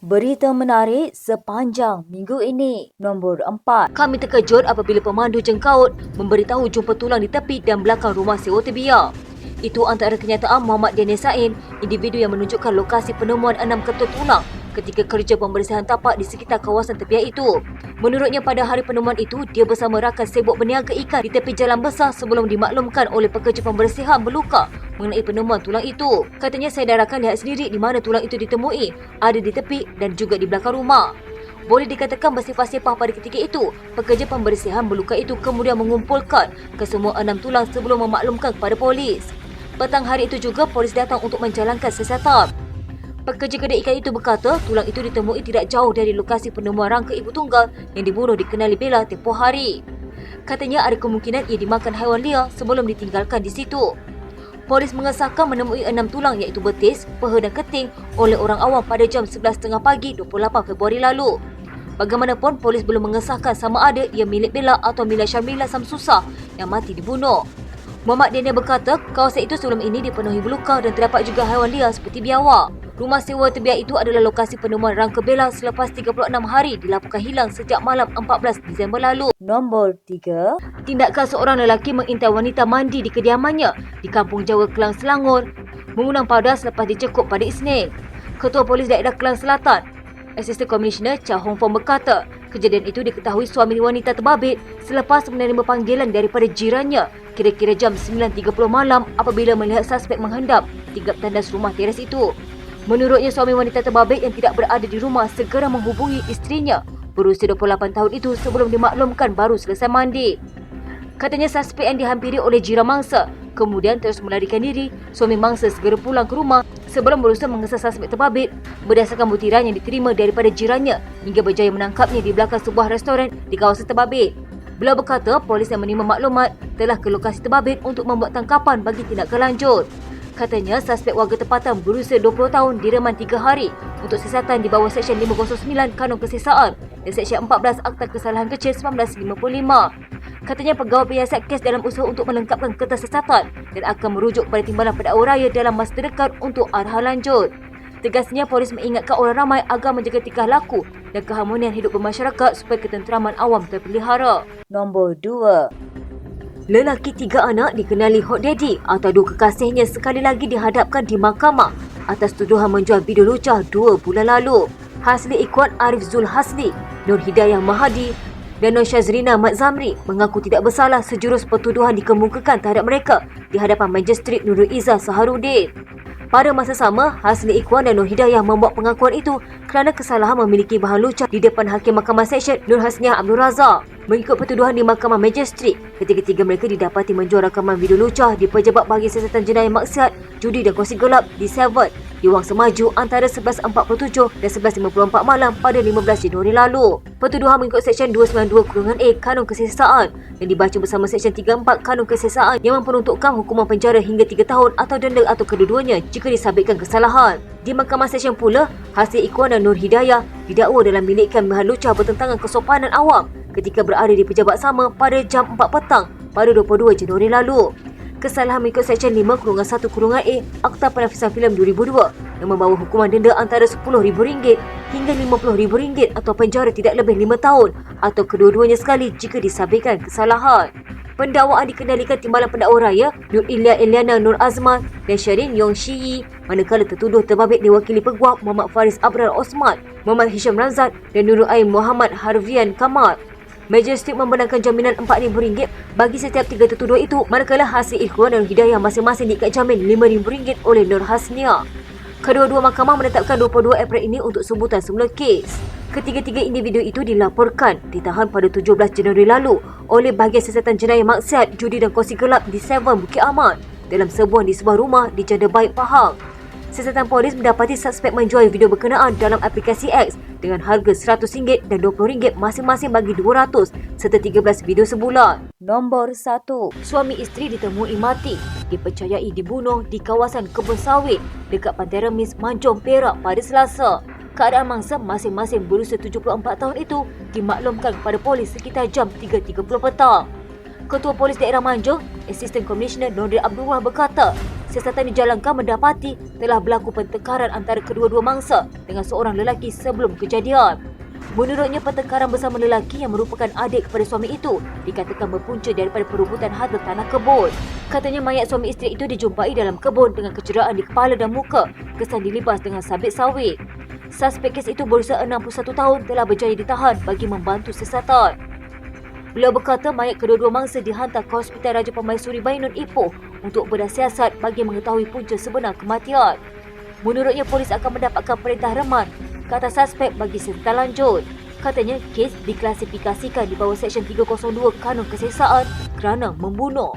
Berita menarik sepanjang minggu ini. Nombor 4. Kami terkejut apabila pemandu jengkaut memberitahu jumpa tulang di tepi dan belakang rumah sewa terbiar. Itu antara kenyataan Muhammad Daniel Sain, individu yang menunjukkan lokasi penemuan 6 ketul tulang ketika kerja pembersihan tapak di sekitar kawasan terbiar itu. Menurutnya pada hari penemuan itu, dia bersama rakan sibuk berniaga ikan di tepi jalan besar sebelum dimaklumkan oleh pekerja pembersihan berluka mengenai penemuan tulang itu. Katanya saya dan rakan lihat sendiri di mana tulang itu ditemui, ada di tepi dan juga di belakang rumah. Boleh dikatakan bersifat sepah pada ketika itu, pekerja pembersihan berluka itu kemudian mengumpulkan kesemua 6 tulang sebelum memaklumkan kepada polis. Petang hari itu juga, polis datang untuk menjalankan siasatan. Pekerja kedai ikan itu berkata tulang itu ditemui tidak jauh dari lokasi penemuan rangka ibu tunggal yang dibunuh di Kenali Bella tempoh hari. Katanya ada kemungkinan ia dimakan haiwan liar sebelum ditinggalkan di situ. Polis mengesahkan menemui 6 tulang iaitu betis, peha dan keting oleh orang awam pada jam 11.30 pagi 28 Februari lalu. Bagaimanapun, polis belum mengesahkan sama ada ia milik Bella atau milik Syamila Samsusah yang mati dibunuh. Muhammad Daniel berkata kawasan itu sebelum ini dipenuhi berluka dan terdapat juga haiwan liar seperti biawak. Rumah sewa terbiar itu adalah lokasi penemuan rangka Bella selepas 36 hari dilaporkan hilang sejak malam 14 Disember lalu. Nombor 3. Tindakan seorang lelaki mengintai wanita mandi di kediamannya di Kampung Jawa, Kelang, Selangor mengundang pada selepas dicekup pada Isnin. Ketua Polis Daerah Kelang Selatan, Assistant Commissioner Cha Hong Fong berkata, kejadian itu diketahui suami wanita terbabit selepas menerima panggilan daripada jirannya kira-kira jam 9.30 malam apabila melihat suspek menghendap tingkap tandas rumah teres itu. Menurutnya, suami wanita terbabit yang tidak berada di rumah segera menghubungi isterinya berusia 28 tahun itu sebelum dimaklumkan baru selesai mandi. Katanya suspek yang dihampiri oleh jiran mangsa kemudian terus melarikan diri. Suami mangsa segera pulang ke rumah sebelum berusaha mengesah suspek terbabit berdasarkan butiran yang diterima daripada jirannya hingga berjaya menangkapnya di belakang sebuah restoran di kawasan terbabit. Beliau berkata polis yang menerima maklumat telah ke lokasi terbabit untuk membuat tangkapan bagi tindakan lanjut. Katanya suspek warga tempatan berusia 20 tahun direman 3 hari untuk siasatan di bawah Seksyen 509 Kanun Kesesaan dan Seksyen 14 Akta Kesalahan Kecil 1955. Katanya pegawai penyiasat kes dalam usaha untuk melengkapkan kertas siasatan dan akan merujuk kepada Timbalan Pendakwa Raya dalam masa terdekat untuk arahan lanjut. Tegasnya, polis mengingatkan orang ramai agar menjaga tingkah laku dan keharmonian hidup bermasyarakat supaya ketenteraman awam terpelihara. Nombor 2. Lelaki 3 anak dikenali Hot Daddy atau dua kekasihnya sekali lagi dihadapkan di mahkamah atas tuduhan menjual video lucah 2 bulan lalu. Hasli Ikhwan Arif Zul Hasli, Nur Hidayah Mahadi dan Nur Syazrina Mat Zamri mengaku tidak bersalah sejurus pertuduhan dikemukakan terhadap mereka di hadapan Magistrate Nurul Izzah Saharuddin. Pada masa sama, Hasli Ikhwan dan Nur Hidayah membuat pengakuan itu kerana kesalahan memiliki bahan lucah di depan Hakim Mahkamah Seksyen Nur Hasniah Abdul Razak. Mengikut pertuduhan di Mahkamah Magistrate, ketiga-tiga mereka didapati menjual rakaman video lucah di Pejabat Bagi Siasatan Jenayah Maksiat, Judi dan Kongsi Gelap di Seven di Wang Semaju antara 11.47 dan 11.54 malam pada 15 Januari lalu. Pertuduhan mengikut Seksyen 292(a) Kanun Kesiasaan yang dibaca bersama Seksyen 34 Kanun Kesiasaan yang memperuntukkan hukuman penjara hingga 3 tahun atau denda atau kedua-duanya jika disabitkan kesalahan. Di Mahkamah Seksyen pula, Hasli Ikhwan dan Nur Hidayah didakwa dalam memiliki bahan lucah bertentangan kesopanan awam ketika berada di pejabat sama pada jam 4 petang pada 22 Januari lalu. Kesalahan mengikut Seksyen 5(1)(a) Akta Penafisan Filem 2002 yang membawa hukuman denda antara RM10,000 hingga RM50,000 atau penjara tidak lebih 5 tahun atau kedua-duanya sekali jika disabitkan kesalahan. Pendakwaan dikendalikan Timbalan Pendakwa Raya Nur Ilya Eliana Nur Azman dan Syarin Yong Shiyi, manakala tertuduh terbabit diwakili peguam Muhammad Faris Abrar Osman, Muhammad Hisham Ramzan dan Nurul Ain Muhammad Harvian Kamal. Magistrate membenarkan jaminan RM4,000 bagi setiap 3 tertuduh itu, manakala Hasli Ikhwan dan Hidayah masing-masing diikat jamin RM5,000 oleh Nur Hasniah. Kedua-dua mahkamah menetapkan 22 April ini untuk sebutan semula kes. Ketiga-tiga individu itu dilaporkan ditahan pada 17 Januari lalu oleh Bahagian Siasatan Jenayah Maksiat, Judi dan Kongsi Gelap di Seven Bukit Aman dalam sebuah di sebuah rumah di Janda Baik, Pahang. Siasatan polis mendapati suspek menjual video berkenaan dalam aplikasi X dengan harga RM100 dan RM20 masing-masing bagi 200 serta 13 video sebulan. Nombor 1. Suami isteri ditemui mati, dipercayai dibunuh di kawasan kebun sawit dekat Pantai Remis, Manjung, Perak pada Selasa. Keadaan mangsa masing-masing berusia 74 tahun itu dimaklumkan kepada polis sekitar jam 3.30 petang. Ketua Polis Daerah Manjung, Assistant Commissioner Nordin Abdul Wahab berkata, siasatan dijalankan mendapati telah berlaku pertengkaran antara kedua-dua mangsa dengan seorang lelaki sebelum kejadian. Menurutnya, pertengkaran bersama lelaki yang merupakan adik kepada suami itu dikatakan berpunca daripada perebutan harta tanah kebun. Katanya mayat suami isteri itu dijumpai dalam kebun dengan kecederaan di kepala dan muka, kesan dilibas dengan sabit sawit. Suspek kes itu berusia 61 tahun telah berjaya ditahan bagi membantu siasatan. Beliau berkata mayat kedua-dua mangsa dihantar ke Hospital Raja Pemaisuri Bainun Ipoh untuk bersiasat bagi mengetahui punca sebenar kematian. Menurutnya, polis akan mendapatkan perintah reman ke atas suspek bagi serta lanjut. Katanya, kes diklasifikasikan di bawah Seksyen 302 Kanun Keseksaan kerana membunuh.